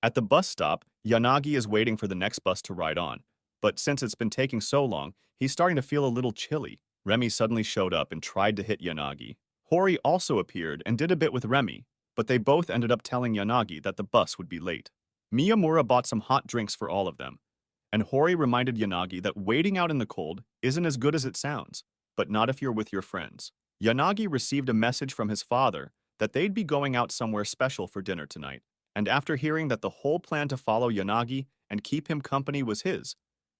At the bus stop, Yanagi is waiting for the next bus to ride on, but since it's been taking so long, he's starting to feel a little chilly. Remy suddenly showed up and tried to hit Yanagi. Hori also appeared and did a bit with Remy, but they both ended up telling Yanagi that the bus would be late. Miyamura bought some hot drinks for all of them, and Hori reminded Yanagi that waiting out in the cold isn't as good as it sounds, but not if you're with your friends. Yanagi received a message from his father that they'd be going out somewhere special for dinner tonight, and after hearing that the whole plan to follow Yanagi and keep him company was his,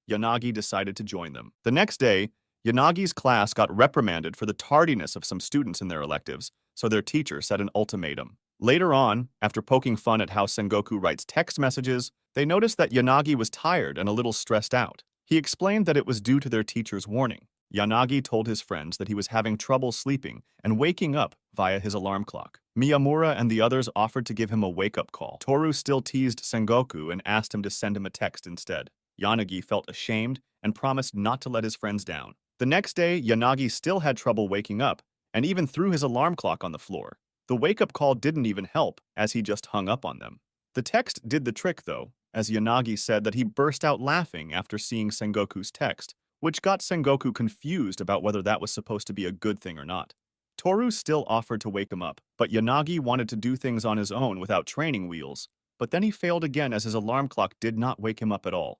Yanagi decided to join them. The next day, Yanagi's class got reprimanded for the tardiness of some students in their electives, so their teacher set an ultimatum. Later on, after poking fun at how Sengoku writes text messages, they noticed that Yanagi was tired and a little stressed out. He explained that it was due to their teacher's warning. Yanagi told his friends that he was having trouble sleeping and waking up via his alarm clock. Miyamura and the others offered to give him a wake-up call. Toru still teased Sengoku and asked him to send him a text instead. Yanagi felt ashamed and promised not to let his friends down. The next day, Yanagi still had trouble waking up and even threw his alarm clock on the floor. The wake-up call didn't even help, as he just hung up on them. The text did the trick, though, as Yanagi said that he burst out laughing after seeing Sengoku's text, which got Sengoku confused about whether that was supposed to be a good thing or not. Toru still offered to wake him up, but Yanagi wanted to do things on his own without training wheels, but then he failed again as his alarm clock did not wake him up at all.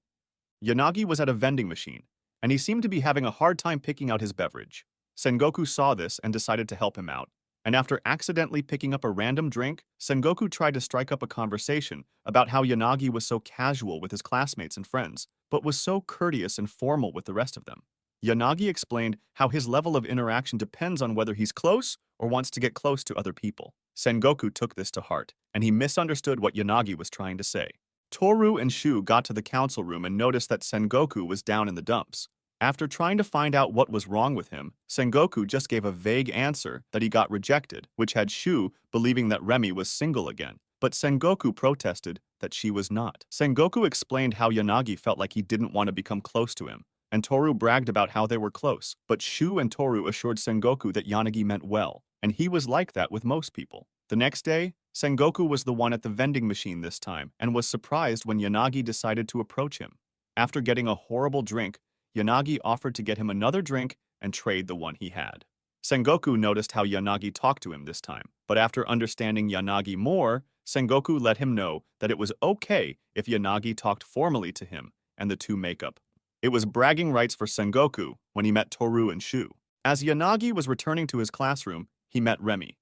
Yanagi was at a vending machine, and he seemed to be having a hard time picking out his beverage. Sengoku saw this and decided to help him out. And after accidentally picking up a random drink, Sengoku tried to strike up a conversation about how Yanagi was so casual with his classmates and friends, but was so courteous and formal with the rest of them. Yanagi explained how his level of interaction depends on whether he's close or wants to get close to other people. Sengoku took this to heart, and he misunderstood what Yanagi was trying to say. Toru and Shu got to the council room and noticed that Sengoku was down in the dumps. After trying to find out what was wrong with him, Sengoku just gave a vague answer that he got rejected, which had Shu believing that Remy was single again. But Sengoku protested that she was not. Sengoku explained how Yanagi felt like he didn't want to become close to him, and Toru bragged about how they were close. But Shu and Toru assured Sengoku that Yanagi meant well, and he was like that with most people. The next day, Sengoku was the one at the vending machine this time and was surprised when Yanagi decided to approach him. After getting a horrible drink, Yanagi offered to get him another drink and trade the one he had. Sengoku noticed how Yanagi talked to him this time, but after understanding Yanagi more, Sengoku let him know that it was okay if Yanagi talked formally to him and the two make up. It was bragging rights for Sengoku when he met Toru and Shu. As Yanagi was returning to his classroom, he met Remy.